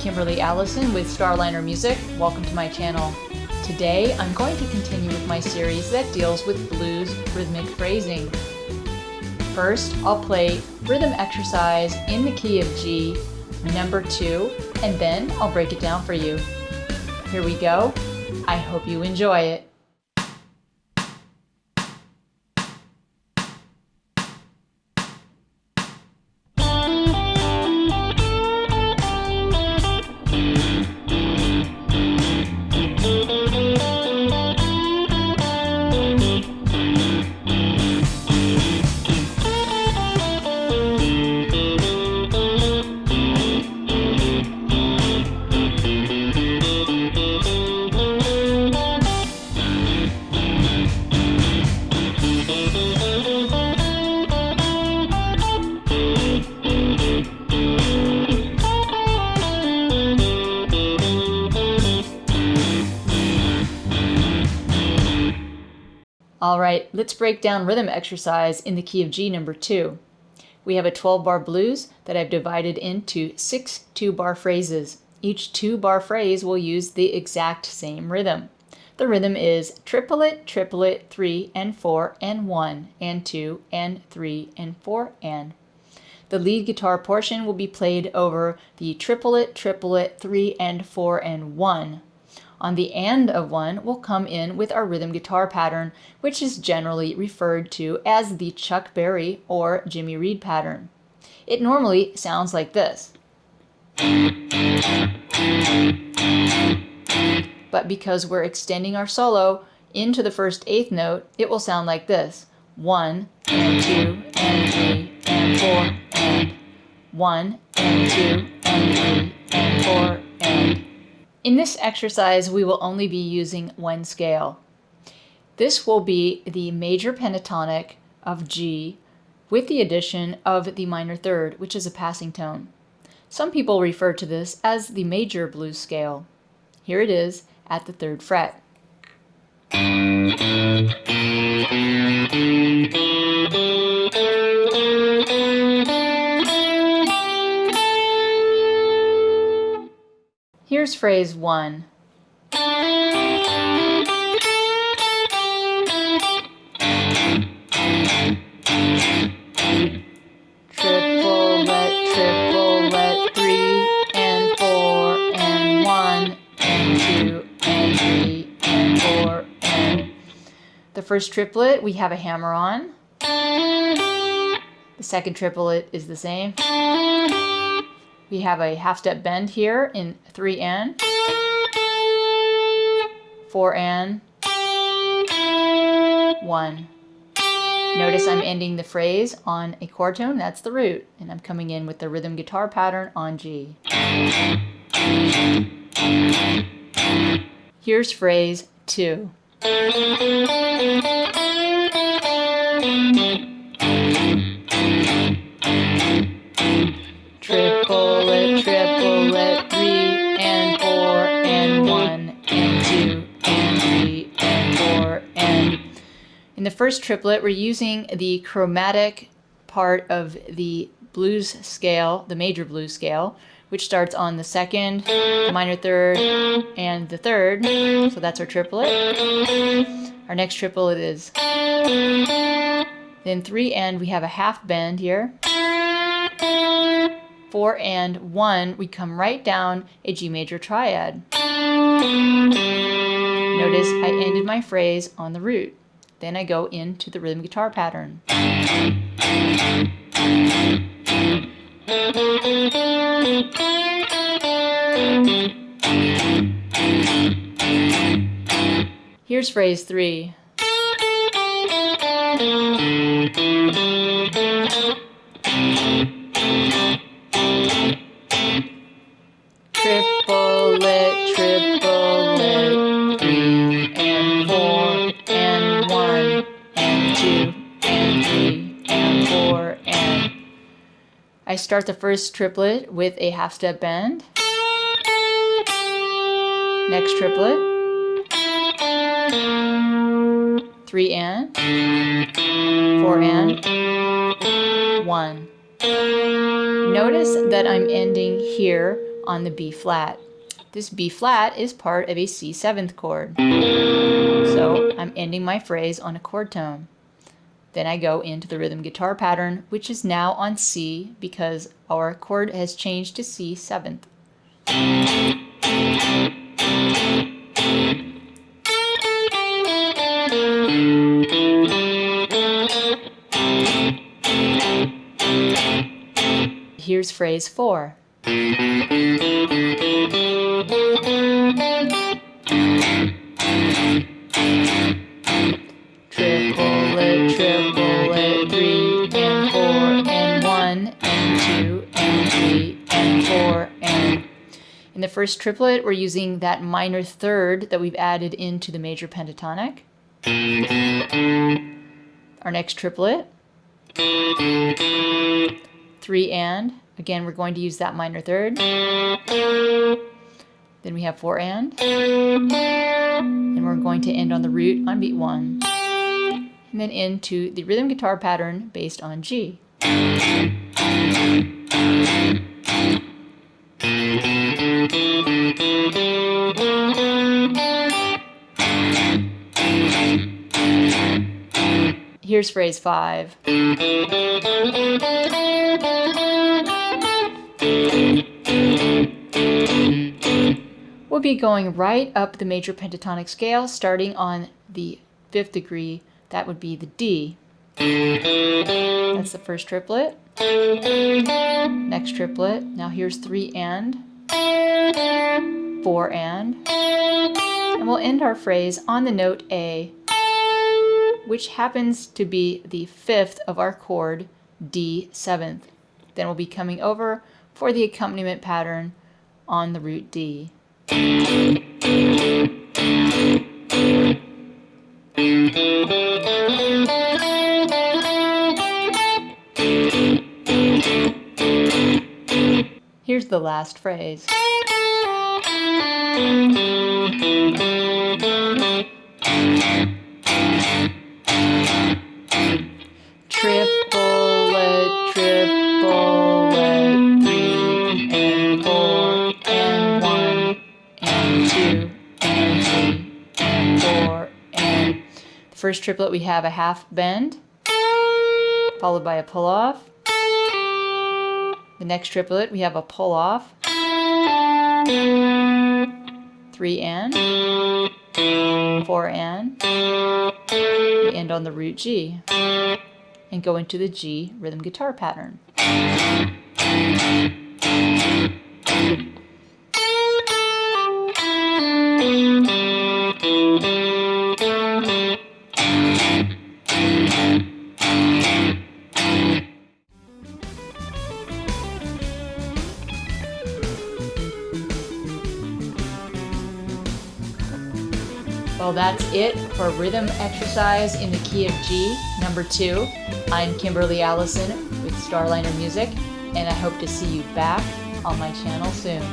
Kimberly Allison with Starliner Music. Welcome to my channel. Today I'm going to continue with my series that deals with blues rhythmic phrasing. First, I'll play rhythm exercise in the key of G, number 2, and then I'll break it down for you. Here we go. I hope you enjoy it. Alright, let's break down rhythm exercise in the key of G number 2. We have a 12-bar blues that I've divided into 6 2-bar phrases. Each 2-bar phrase will use the exact same rhythm. The rhythm is triplet, triplet, 3 and 4 and 1 and 2 and 3 and 4 and. The lead guitar portion will be played over the triplet, triplet, 3 and 4 and 1. On the and of 1 will come in with our rhythm guitar pattern, which is generally referred to as the Chuck Berry or Jimmy Reed pattern. It normally sounds like this. But because we're extending our solo into the first eighth note, it will sound like this. 1 and 2 and 3 and 4 and 1 and 2 and 3 and 4 and. In this exercise, we will only be using one scale. This will be the major pentatonic of G with the addition of the minor third, which is a passing tone. Some people refer to this as the major blues scale. Here it is at the 3rd fret. Here's phrase 1. Triplet, triplet, 3 and 4 and 1 and 2 and 3 and 4 and. The first triplet we have a hammer on. The second triplet is the same. We have a half step bend here in 3 and, 4 and, 1. Notice I'm ending the phrase on a chord tone, that's the root, and I'm coming in with the rhythm guitar pattern on G. Here's phrase 2. Triplet, triplet, 3 and 4 and 1 and 2 and 3 and 4 and. In the first triplet, we're using the chromatic part of the blues scale, the major blues scale, which starts on the 2nd, the minor 3rd, and the 3rd. So that's our triplet. Our next triplet is. Then 3 and we have a half bend here. 4 and 1, we come right down a G major triad. Notice I ended my phrase on the root. Then I go into the rhythm guitar pattern. Here's phrase 3. Triplet, triplet, 3 and 4 and 1 and 2 and 3 and 4 and. I start the first triplet with a half step bend. Next triplet. 3 and, 4 and, 1. Notice that I'm ending here on the B flat. This B flat is part of a C7th chord. So I'm ending my phrase on a chord tone. Then I go into the rhythm guitar pattern, which is now on C because our chord has changed to C7th. Here's phrase 4. Triplet, triplet, 3 and 4 and 1 and 2 and 3 and 4 and... In the first triplet, we're using that minor third that we've added into the major pentatonic. Our next triplet, 3 and, again we're going to use that minor third. Then we have 4 and we're going to end on the root on beat 1. And then into the rhythm guitar pattern based on G. Here's phrase 5. We'll be going right up the major pentatonic scale, starting on the 5th degree. That would be the D. That's the first triplet. Next triplet. Now here's 3 and, 4 and we'll end our phrase on the note A, which happens to be the 5th of our chord D7th. Then we'll be coming over for the accompaniment pattern on the root D. Here's the last phrase. Triplet, triplet, 3 and 4 and 1 and 2 and 3 and 4 and... The first triplet we have a half bend, followed by a pull off. The next triplet we have a pull off, 3 and, 4 and, we end on the root G and go into the G rhythm guitar pattern. Well, that's it for rhythm exercise in the key of G, number 2. I'm Kimberly Allison with Starliner Music, and I hope to see you back on my channel soon.